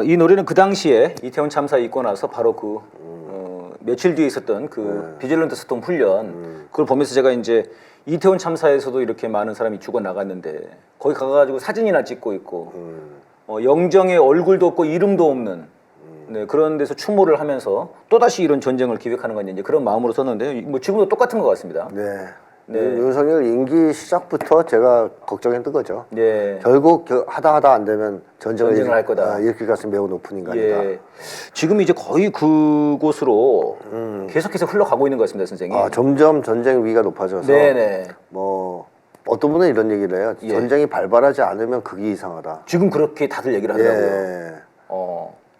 이 노래는 그 당시에 이태원 참사 있고 나서 바로 그 며칠 뒤에 있었던 그 비질런트 스톰 훈련 그걸 보면서 제가 이제 이태원 참사에서도 이렇게 많은 사람이 죽어 나갔는데 거기 가가지고 사진이나 찍고 있고 영정의 얼굴도 없고 이름도 없는 네, 그런 데서 추모를 하면서 또다시 이런 전쟁을 기획하는 건 이제 그런 마음으로 썼는데 뭐 지금도 똑같은 것 같습니다. 네. 네. 윤석열 임기 시작부터 제가 걱정했던 거죠. 네. 결국 하다 안 되면 전쟁을 할 거다. 일으킬 가능성이 매우 높은 인간이다. 예. 지금 이제 거의 그곳으로 계속해서 흘러가고 있는 것 같습니다, 선생님. 점점 전쟁 위기가 높아져서 네네. 뭐 어떤 분은 이런 얘기를 해요. 예. 전쟁이 발발하지 않으면 극이 이상하다. 지금 그렇게 다들 얘기를 하더라고요. 예.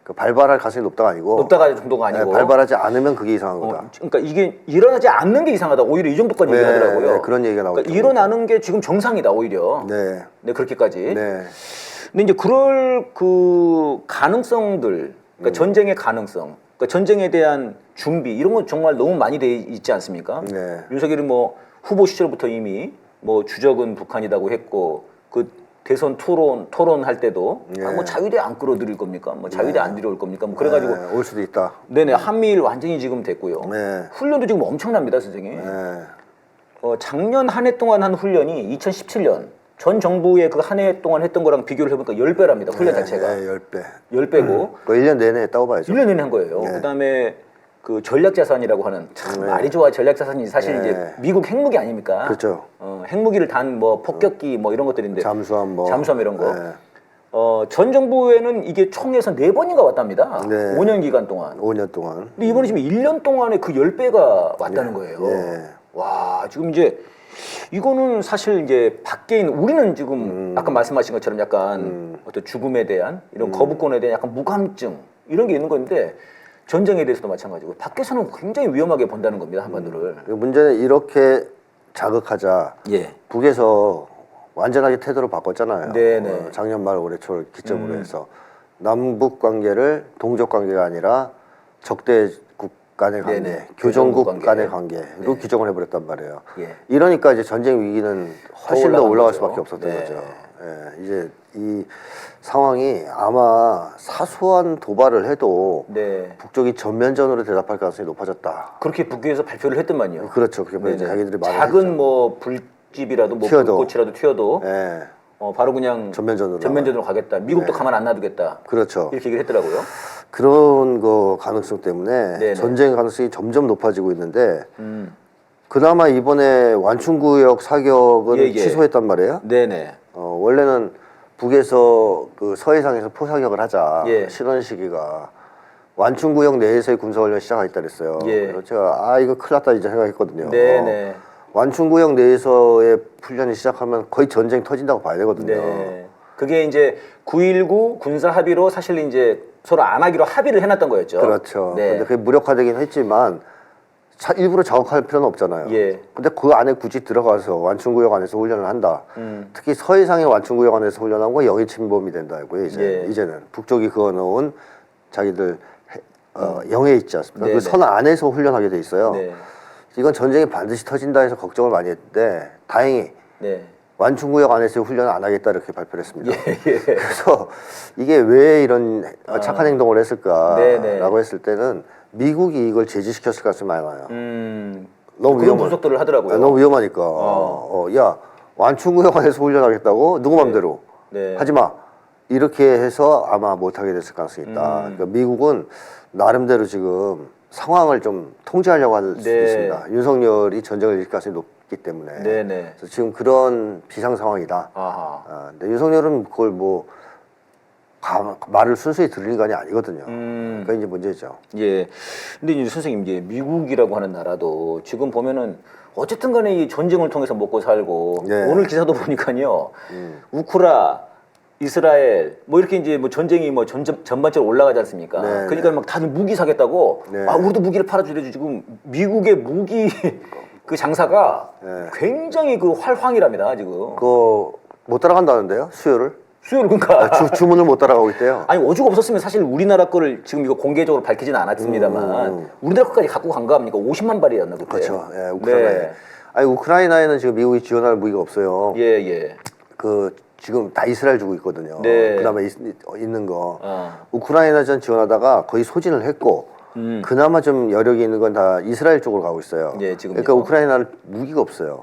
그 발발할 가능성이 높다가 아니고 높다가 정도가 아니고 발발하지 않으면 극이 이상한 거다. 그러니까 이게 일어나지 않는 게 이상하다. 오히려 이 정도까지 네, 얘기하더라고요. 네, 그런 얘기가 나오죠. 그러니까 일어나는 게 지금 정상이다 오히려. 네. 네 그렇게까지. 네. 근데 이제 그럴 그 가능성들, 그러니까 전쟁의 가능성, 그러니까 전쟁에 대한 준비 이런 건 정말 너무 많이 돼 있지 않습니까? 네. 윤석열이 뭐 후보 시절부터 이미 뭐 주적은 북한이라고 했고 그 대선 토론할 때도 네. 뭐 자위대 안 끌어들일 겁니까? 뭐 자위대 안 들여올 겁니까? 뭐 그래가지고 네, 올 수도 있다. 네네 한미일 완전히 지금 됐고요. 네. 훈련도 지금 엄청납니다, 선생님. 네. 작년 한 해 동안 한 훈련이 2017년 전 정부의 그 한 해 동안 했던 거랑 비교를 해보니까 10배랍니다. 훈련 자체가. 네, 10배. 10배고. 그 1년 내내 했다고 봐야죠. 1년 내내 한 거예요. 네. 그다음에 그 전략자산이라고 하는 참 네. 말이 좋아 전략자산이 사실 네. 이제 미국 핵무기 아닙니까? 그렇죠. 핵무기를 단 뭐 폭격기 뭐 이런 것들인데 잠수함 뭐. 잠수함 이런 거. 네. 전 정부에는 이게 총에서 4번인가 왔답니다. 네. 5년 기간 동안. 5년 동안. 근데 이번에 지금 1년 동안에 그 10배가 왔다는 거예요. 네. 와, 지금 이제 이거는 사실 이제 밖에 있는 우리는 지금 아까 말씀하신 것처럼 약간 어떤 죽음에 대한 이런 거부권에 대한 약간 무감증 이런 게 있는 건데 전쟁에 대해서도 마찬가지고 밖에서는 굉장히 위험하게 본다는 겁니다, 한반도를. 문제는 이렇게 자극하자. 예. 북에서 완전하게 태도를 바꿨잖아요. 네네. 작년 말 올해 초 기점으로 해서 남북 관계를 동족 관계가 아니라 적대국 간의 관계, 네네. 교정국 교정국 간의 관계. 관계로 네. 규정을 해버렸단 말이에요. 예. 이러니까 이제 전쟁 위기는 훨씬 더 올라간 올라갈 거죠. 수밖에 없었던 네. 거죠. 예, 이제 이 상황이 아마 사소한 도발을 해도 네. 북쪽이 전면전으로 대답할 가능성이 높아졌다. 그렇게 북에서 발표를 했더만요. 그렇죠. 그렇게 네네. 자기들이 말을 작은 했죠. 뭐 불집이라도 뭐 튀어도. 불꽃이라도 튀어도 예, 바로 그냥 전면전으로 가겠다. 미국도 네. 가만 안 놔두겠다. 그렇죠. 이렇게 얘기를 했더라고요. 그런 거 가능성 때문에 네네. 전쟁 가능성이 점점 높아지고 있는데 음. 그나마 이번에 완충구역 사격은 예. 취소했단 말이에요. 네네. 원래는 북에서 그 서해상에서 포사격을 하자 예. 실현 시기가 완충구역 내에서의 군사훈련 시작하겠다 그랬어요. 예. 그래서 제가 이거 큰일 났다 이제 생각했거든요. 네네. 완충구역 내에서의 훈련이 시작하면 거의 전쟁 터진다고 봐야 되거든요. 네. 그게 이제 9.19 군사 합의로 사실 이제 서로 안 하기로 합의를 해놨던 거였죠. 그렇죠. 네. 근데 그게 무력화되긴 했지만 일부러 자극할 필요는 없잖아요. 예. 근데 그 안에 굳이 들어가서 완충구역 안에서 훈련을 한다. 특히 서해상의 완충구역 안에서 훈련한 건 영해 침범이 된다고요. 예. 이제는 북쪽이 그어놓은 자기들 영해에 있지 않습니까? 네네. 그 선 안에서 훈련하게 돼 있어요. 네. 이건 전쟁이 반드시 터진다 해서 걱정을 많이 했는데 다행히 네. 완충구역 안에서 훈련을 안 하겠다 이렇게 발표를 했습니다. 예. 그래서 이게 왜 이런 착한 행동을 했을까라고 네네. 했을 때는 미국이 이걸 제지시켰을 가능성이 많아요. 너무 그런 분석들을 하더라고요. 너무 위험하니까. 야 완충구역 안에서 훈련하겠다고 누구 맘대로 네. 하지 마. 이렇게 해서 아마 못하게 됐을 가능성이 있다. 그러니까 미국은 나름대로 지금 상황을 좀 통제하려고 할 수도 네. 있습니다. 윤석열이 전쟁을 일으킬 가능성이 높기 때문에. 네네. 그래서 지금 그런 비상 상황이다. 아하. 근데 윤석열은 그걸 뭐 말을 순수히 들을 인간이 아니거든요. 그러니까 이제 문제죠. 예. 근데 이제 선생님 이제 미국이라고 하는 나라도 지금 보면은 어쨌든 간에 이 전쟁을 통해서 먹고 살고 네. 오늘 기사도 보니까요. 우크라 이스라엘 뭐 이렇게 이제 뭐 전쟁이 뭐 전반적으로 올라가지 않습니까? 네, 그러니까 막 다들 무기 사겠다고 네. 우리도 무기를 팔아주려고 지금 미국의 무기 그 장사가 네. 굉장히 그 활황이랍니다 지금. 그거 못 따라간다는데요? 수요를? 수요를 그러니까 주문을 못 따라가고 있대요. 아니 오죽 없었으면 사실 우리나라 거를 지금 이거 공개적으로 밝히지는 않았습니다만 우리나라 거까지 갖고 간 거 아닙니까? 50만 발이었나 그때. 그렇죠. 예, 우크라이나에. 네. 아니 우크라이나에는 지금 미국이 지원할 무기가 없어요. 예. 그 지금 다 이스라엘 주고 있거든요. 네. 그다음에 있는 거 어. 우크라이나전 지원하다가 거의 소진을 했고 그나마 좀 여력이 있는 건 다 이스라엘 쪽으로 가고 있어요. 예, 지금요. 그러니까 우크라이나는 무기가 없어요.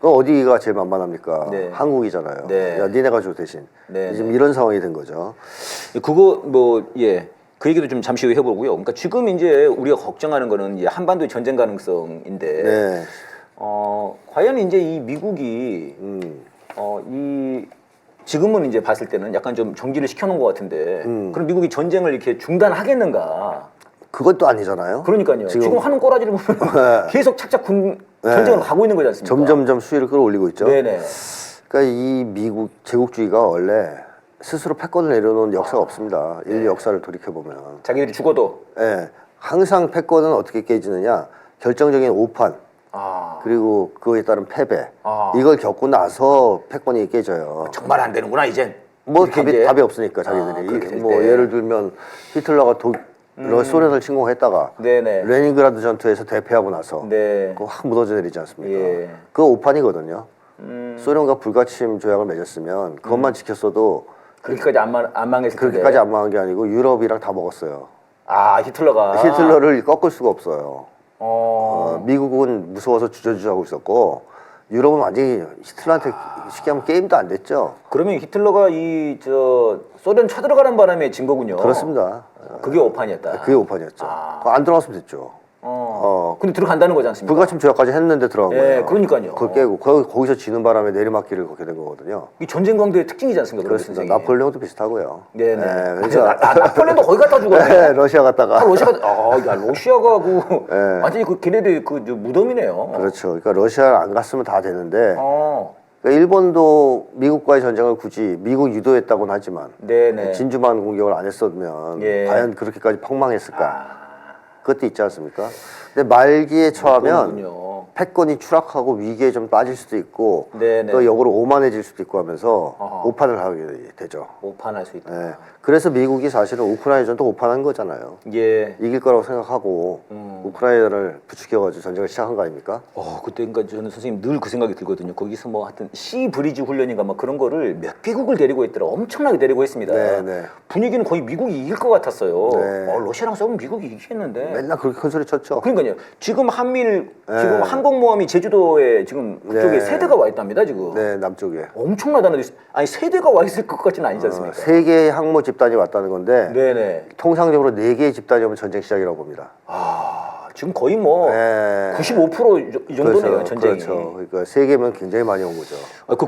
그럼 어디가 제일 만만합니까? 네. 한국이잖아요. 네. 야, 니네가 줘 대신. 네, 지금 이런 상황이 된 거죠. 그거 뭐 예. 그 얘기도 좀 잠시 후에 해보고요. 그러니까 지금 이제 우리가 걱정하는 거는 이제 한반도의 전쟁 가능성인데, 네. 과연 이제 이 미국이 이 지금은 이제 봤을 때는 약간 좀 정지를 시켜놓은 것 같은데, 그럼 미국이 전쟁을 이렇게 중단하겠는가? 그것도 아니잖아요. 그러니까요. 지금 하는 꼬라지를 보면 계속 착착 전쟁을 가고 있는 거지 않습니까? 점점점 수위를 끌어올리고 있죠. 네네. 그러니까 이 미국 제국주의가 원래 스스로 패권을 내려놓은 역사가 없습니다. 인류 역사를 돌이켜 보면. 자기들이 죽어도. 예, 항상 패권은 어떻게 깨지느냐? 결정적인 오판 아, 그리고 그거에 따른 패배 아. 이걸 겪고 나서 패권이 깨져요. 정말 안 되는구나 이젠. 뭐 이렇게 이제. 답이 없으니까 자기들이 그렇게 될 뭐 때. 예를 들면 히틀러가 소련을 침공했다가 네네. 레닌그라드 전투에서 대패하고 나서 네. 그거 확 무너져 내리지 않습니까? 예. 그거 오판이거든요. 소련과 불가침 조약을 맺었으면 그것만 지켰어도 그렇게까지 안 망했을 텐데. 그렇게까지 안 망한 게 아니고 유럽이랑 다 먹었어요. 아 히틀러가. 히틀러를 꺾을 수가 없어요. 어. 미국은 무서워서 주저주저하고 있었고 유럽은 완전히 히틀러한테 쉽게 하면 게임도 안 됐죠. 그러면 히틀러가 이 저 소련 쳐들어가는 바람에 진 거군요. 그렇습니다. 그게 오판이었다. 그게 오판이었죠. 아. 그거 안 들어갔으면 됐죠. 근데 들어간다는 거지 않습니까? 불가침 조약까지 했는데 들어간 예, 거예요. 그러니까요. 그걸 깨고 거기서 지는 바람에 내리막길을 걷게 된 거거든요. 이 전쟁 광도의 특징이지 않습니까? 그렇습니다. 선생님? 나폴레옹도 비슷하고요. 네네. 그러니까 나폴레옹도 거기 갖다 죽었네. 네, 러시아 갔다가 야 러시아가 그 네. 완전히 그 걔네들 그 무덤이네요. 그렇죠. 그러니까 러시아를 안 갔으면 다 되는데 어. 그러니까 일본도 미국과의 전쟁을 굳이 미국 유도했다고는 하지만 네네. 진주만 공격을 안 했었으면 예. 과연 그렇게까지 폭망했을까? 그것도 있지 않습니까? 근데 말기에 처하면 그렇군요. 패권이 추락하고 위기에 좀 빠질 수도 있고 네네. 또 역으로 오만해질 수도 있고 하면서 어허. 오판을 하게 되죠. 오판할 수 있다. 예. 그래서 미국이 사실은 우크라이나전도 오판한 거잖아요. 예. 이길 거라고 생각하고 우크라이나를 부추겨가지고 전쟁을 시작한 거 아닙니까? 그때 그러니까 저는 선생님 늘 그 생각이 들거든요. 거기서 뭐 하여튼 시 브리지 훈련인가 막 그런 거를 몇 개국을 데리고 있더라. 엄청나게 데리고 했습니다. 네네. 분위기는 거의 미국이 이길 것 같았어요. 네. 러시아랑 싸우면 미국이 이기겠는데. 맨날 그렇게 큰 소리 쳤죠. 그러니까요. 지금 한밀 네. 지금 항공모함이 제주도에 지금 그쪽에 네. 세 대가 와 있답니다. 지금. 네, 남쪽에. 엄청나다는 아니 세 대가 와 있을 것 같지는 아니지 않습니까? 세 개의 항모 집단이 왔다는 건데 네네. 통상적으로 네 개의 집단이 오면 전쟁 시작이라고 봅니다. 지금 거의 뭐 네. 95%이 정도네요. 그렇죠. 전쟁이. 그렇죠. 그러니까 세 개면 굉장히 많이 온 거죠.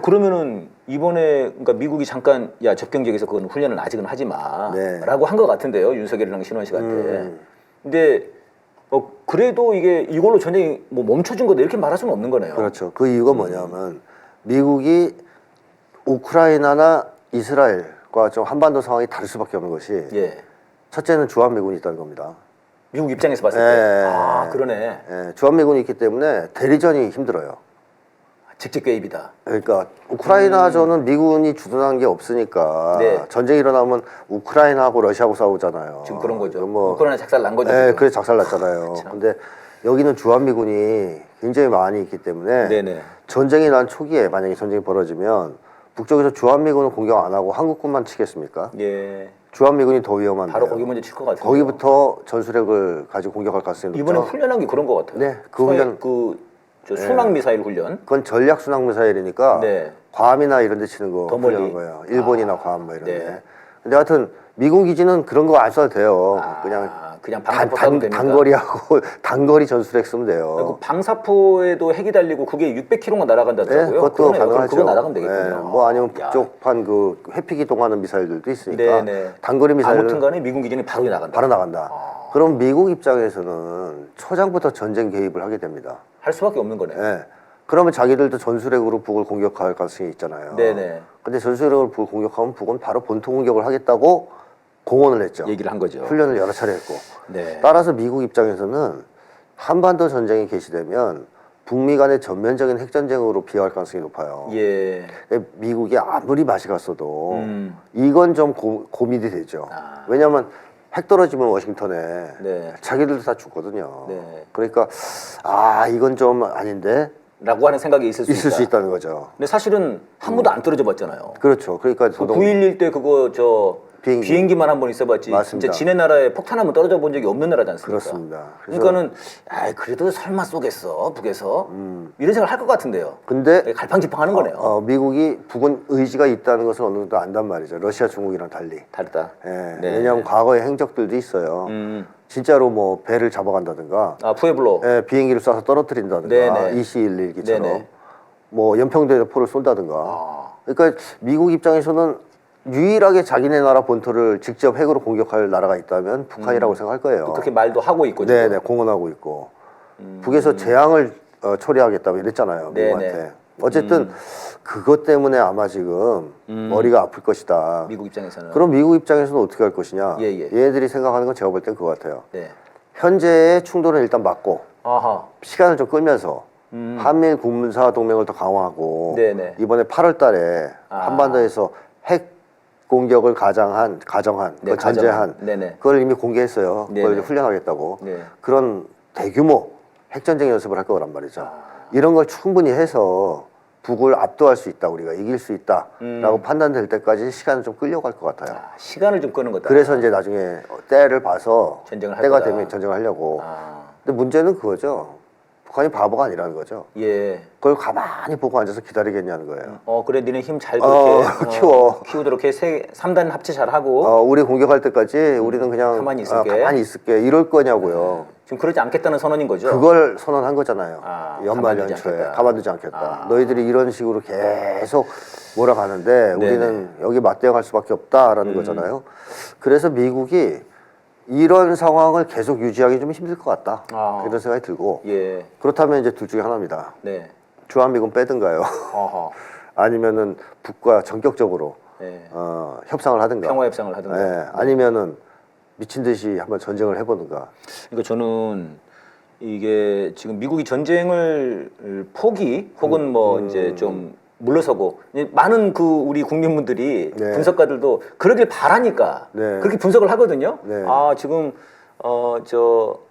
그러면은 이번에 그러니까 미국이 잠깐 야 접경 지역에서 그건 훈련을 아직은 하지 네. 마라고 한 것 같은데요. 윤석열이랑 신원식 한테. 근데 그래도 이게 이걸로 전쟁이 뭐 멈춰진 거다 이렇게 말할 수는 없는 거네요. 그렇죠. 그 이유가 뭐냐면 미국이 우크라이나나 이스라엘과 좀 한반도 상황이 다를 수밖에 없는 것이 예. 첫째는 주한미군이 있다는 겁니다. 미국 입장에서 봤을 때. 예. 그러네. 예, 주한미군이 있기 때문에 대리전이 힘들어요. 직접 개입이다. 그러니까 우크라이나전은 미군이 주둔한 게 없으니까 네. 전쟁이 일어나면 우크라이나하고 러시아하고 싸우잖아요. 지금 그런 거죠. 뭐, 우크라이나 작살 난 거죠. 네, 지금. 그래 작살났잖아요. 근데 여기는 주한미군이 굉장히 많이 있기 때문에 네네. 전쟁이 난 초기에 만약에 전쟁이 벌어지면 북쪽에서 주한미군은 공격 안 하고 한국군만 치겠습니까? 예. 주한미군이 더 위험한데 바로 거기 먼저 칠 것 같아요. 거기부터 전술핵을 가지고 공격할 가능성이 높죠. 이번에 훈련한 게 그런 것 같아요. 네, 그 훈련 저 순항 미사일 훈련. 그건 전략 순항 미사일이니까 네. 괌이나 이런 데 치는 거 더 멀리. 훈련한 거예요. 일본이나 괌 뭐 이런 네. 데. 근데 하여튼 미군 기지는 그런 거 안 써도 돼요. 그냥 방사포 쏴도 됩니까? 단거리하고 단거리 전술핵 쓰면 돼요. 그 방사포에도 핵이 달리고 그게 600km가 날아간다더라고요. 네, 그것도 그러네요. 그럼 가능하죠. 그거 날아가면 되겠군요. 네, 뭐 아니면 야. 북쪽판 그 회피기 동하는 미사일들도 있으니까 네네. 단거리 미사일은 아무튼간에 미군 기지는 바로 나간다. 바로 나간다. 그럼 미국 입장에서는 초장부터 전쟁 개입을 하게 됩니다. 할 수밖에 없는 거네요. 네. 그러면 자기들도 전술핵으로 북을 공격할 가능성이 있잖아요. 네네. 근데 전술핵으로 북을 공격하면 북은 바로 본토 공격을 하겠다고 공언을 했죠. 얘기를 한 거죠. 훈련을 여러 차례 했고. 네. 따라서 미국 입장에서는 한반도 전쟁이 개시되면 북미 간의 전면적인 핵전쟁으로 비화할 가능성이 높아요. 예. 미국이 아무리 맛이 갔어도 음. 이건 좀 고민이 되죠. 왜냐하면 핵 떨어지면 워싱턴에 네. 자기들도 다 죽거든요. 네. 그러니까 이건 좀 아닌데 하는 생각이 있을 수 있을 있다. 수 있다는 거죠. 근데 사실은 한 번도 안 떨어져 봤잖아요. 그렇죠. 그러니까 그 저도 9.11 때 그거 비행기만 한 번 있어봤지. 맞습니다. 진짜 지네 나라에 폭탄 한번 떨어져 본 적이 없는 나라지 않습니까? 그렇습니다. 그래서 그러니까는 그래도 설마 쏘겠어 북에서 이런 생각을 할 것 같은데요. 근데 갈팡질팡하는 거네요. 미국이 북은 의지가 있다는 것을 어느 정도 안단 말이죠. 러시아, 중국이랑 달리. 다르다. 예, 네. 왜냐하면 과거의 행적들도 있어요. 진짜로 뭐 배를 잡아간다든가, 푸에블로. 예, 비행기를 쏴서 떨어뜨린다든가, 네네. EC-111기처럼 네네. 뭐 연평도에 포를 쏜다든가. 아. 그러니까 미국 입장에서는 유일하게 자기네 나라 본토를 직접 핵으로 공격할 나라가 있다면 북한이라고 생각할 거예요. 그렇게 말도 하고 있고 지금. 네네, 공언하고 있고. 북에서 재앙을 초래하겠다고 이랬잖아요, 네네. 미국한테. 어쨌든 그것 때문에 아마 지금 머리가 아플 것이다. 미국 입장에서는. 그럼 미국 입장에서는 어떻게 할 것이냐? 예, 예. 얘네들이 생각하는 건 제가 볼 땐 그거 같아요. 네. 현재의 충돌은 일단 막고 아하. 시간을 좀 끌면서 한미일 군사 동맹을 더 강화하고 네네. 이번에 8월 달에 한반도에서 핵 공격을 가정한 네, 전제한 네네. 그걸 이미 공개했어요. 그걸 네네. 훈련하겠다고. 네. 그런 대규모 핵전쟁 연습을 할 거란 말이죠. 아. 이런 걸 충분히 해서 북을 압도할 수 있다, 우리가 이길 수 있다라고 판단될 때까지 시간을 좀 끌려고 할 것 같아요. 시간을 좀 끄는 거다. 그래서 이제 나중에 때를 봐서 전쟁을 할 때가 거다. 되면 전쟁을 하려고. 아. 근데 문제는 그거죠. 북한이 바보가 아니라는 거죠. 예. 그걸 가만히 보고 앉아서 기다리겠냐는 거예요. 그래 니네 힘 잘 그렇게 키워. 키우도록 해. 3단 합체 잘 하고. 우리 공격할 때까지 우리는 그냥 가만히 있을게. 가만히 있을게. 이럴 거냐고요. 지금 그러지 않겠다는 선언인 거죠. 그걸 선언한 거잖아요. 연말 가만두지 연초에 않겠다. 가만두지 않겠다. 너희들이 이런 식으로 계속 몰아가는데 우리는 여기 맞대응할 수밖에 없다라는 거잖아요. 그래서 미국이 이런 상황을 계속 유지하기 좀 힘들 것 같다. 그런 생각이 들고. 예. 그렇다면 이제 둘 중에 하나입니다. 네. 주한미군 빼든가요. 어허. 아니면은 북과 전격적으로 네. 협상을 하든가. 평화 협상을 하든가. 예, 아니면은 미친 듯이 한번 전쟁을 해보든가. 그러니까 저는 이게 지금 미국이 전쟁을 포기 혹은 뭐 이제 좀 물러서고 많은 그 우리 국민분들이 네. 분석가들도 그러길 바라니까 네. 그렇게 분석을 하거든요. 네. 지금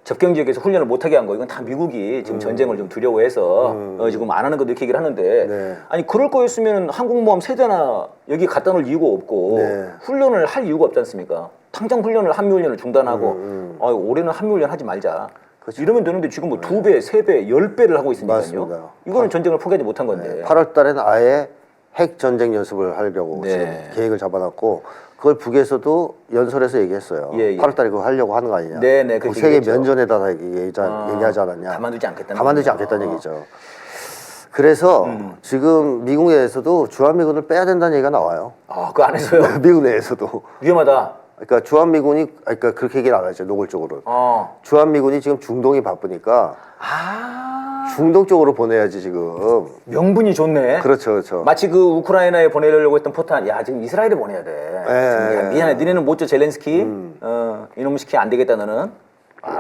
접경 지역에서 훈련을 못하게 한 거 이건 다 미국이 지금 전쟁을 좀 두려워해서 지금 안 하는 거 이렇게 얘기를 하는데 네. 아니 그럴 거였으면 항공모함 세대나 여기 갖다 놓을 이유가 없고 네. 훈련을 할 이유가 없지 않습니까? 당장 한미 훈련을 중단하고 올해는 한미 훈련 하지 말자. 그렇죠. 이러면 되는데 지금 뭐 2배, 3배, 10배를 하고 있으니까요. 맞습니다. 이거는 전쟁을 포기하지 못한 건데. 8월 달에는 아예 핵 전쟁 연습을 하려고 네. 지금 계획을 잡아놨고 그걸 북에서도 연설에서 얘기했어요. 예, 예. 8월 달에 그거 하려고 하는 거 아니냐. 네, 네, 그 그렇게 세계 얘기했죠. 면전에다가 얘기하지 않았냐. 가만두지 않겠다는 가만두지 거군요. 않겠다는 얘기죠. 그래서 지금 미국 내에서도 주한미군을 빼야 된다는 얘기가 나와요. 그 안에서요? 미국 내에서도. 위험하다. 그러니까 주한미군이 그렇게 얘기 나가죠. 노골적으로. 주한미군이 지금 중동이 바쁘니까 중동 쪽으로 보내야지 지금. 명분이 좋네. 그렇죠, 그렇죠. 마치 그 우크라이나에 보내려고 했던 포탄, 야 지금 이스라엘에 보내야 돼. 지금, 야, 미안해, 니네는 못 줘 젤렌스키. 이놈 시키 안 되겠다 너는.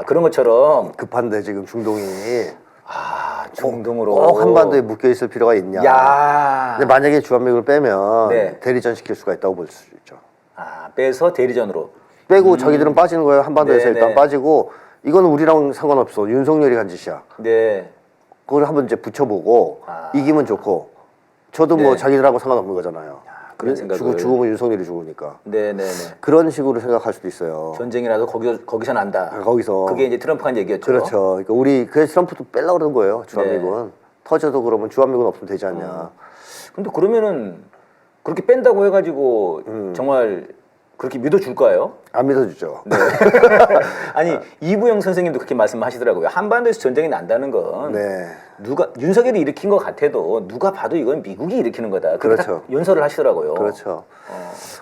그런 것처럼. 급한데 지금 중동이 중동으로. 꼭 한반도에 묶여 있을 필요가 있냐. 야. 근데 만약에 주한미군을 빼면 네. 대리전 시킬 수가 있다고 볼 수 있죠. 빼서 대리전으로. 빼고 자기들은 빠지는 거예요. 한반도에서 네, 일단 네. 빠지고 이거는 우리랑 상관없어. 윤석열이 한 짓이야. 네. 그걸 한번 이제 붙여보고 이기면 좋고 저도 네. 뭐 자기들하고 상관없는 거잖아요. 그런 생각을. 죽으면 윤석열이 죽으니까. 네네네. 그런 식으로 생각할 수도 있어요. 전쟁이라도 거기서 난다. 거기서. 그게 이제 트럼프가 한 얘기였죠. 그렇죠. 그러니까 그래서 트럼프도 빼려고 그러는 거예요. 주한미군. 터져도 그러면 주한미군 없으면 되지 않냐. 근데 그러면은 그렇게 뺀다고 해가지고 정말 그렇게 믿어줄까요? 안 믿어주죠. 네. 아니 이부영 선생님도 그렇게 말씀하시더라고요. 한반도에서 전쟁이 난다는 건 네. 윤석열이 일으킨 것 같아도 누가 봐도 이건 미국이 일으키는 거다. 그렇게 그렇죠. 딱 연설을 하시더라고요. 그렇죠.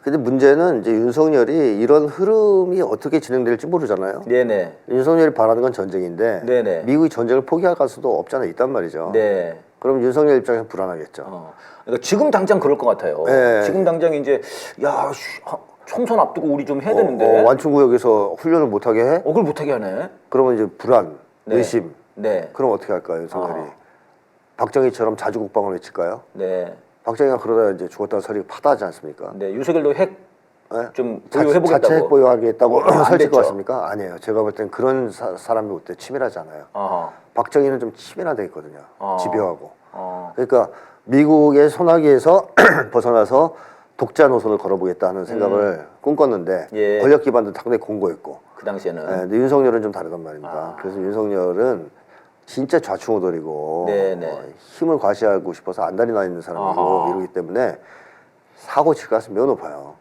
근데 문제는 이제 윤석열이 이런 흐름이 어떻게 진행될지 모르잖아요. 네네. 윤석열이 바라는 건 전쟁인데 네네. 미국이 전쟁을 포기할 가능성도 없잖아 있단 말이죠. 네. 그럼 윤석열 입장에서 불안하겠죠. 그러니까 지금 당장 그럴 것 같아요. 네. 지금 당장 이제 총선 앞두고 우리 좀 해야 되는데 완충구역에서 훈련을 못하게 해? 그걸 못하게 하네. 그러면 이제 불안, 네. 의심. 네. 그럼 어떻게 할까요, 윤석열이? 박정희처럼 자주국방을 외칠까요? 네. 박정희가 그러다 이제 죽었다는 소리가 파다하지 않습니까? 네. 윤석열도 핵 예? 좀 보유해보겠다고. 자체 핵 보유하겠다고 안 설칠 됐죠. 것 같습니까? 아니에요. 제가 볼 땐 그런 사람이 올 때 치밀하지 않아요. 어허. 박정희는 좀 치밀하게 있거든요. 집요하고. 어. 그러니까 미국의 소나기에서 벗어나서 독자 노선을 걸어보겠다 하는 생각을 꿈꿨는데 예. 권력 기반도 상당히 공고했고. 그 당시에는. 예, 근데 윤석열은 좀 다르단 말입니다. 그래서 윤석열은 진짜 좌충우돌이고 네네. 힘을 과시하고 싶어서 안달이 나 있는 사람이고 아하. 이러기 때문에 사고 칠 가능성이 매우 높아요.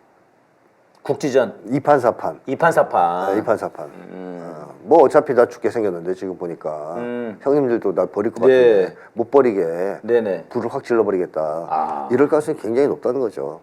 국지전. 이판사판. 이판사판. 이판사판. 뭐 어차피 다 죽게 생겼는데 지금 보니까 형님들도 나 버릴 것 같은데 네. 못 버리게 네네. 불을 확 질러버리겠다. 이럴 가능성이 굉장히 높다는 거죠.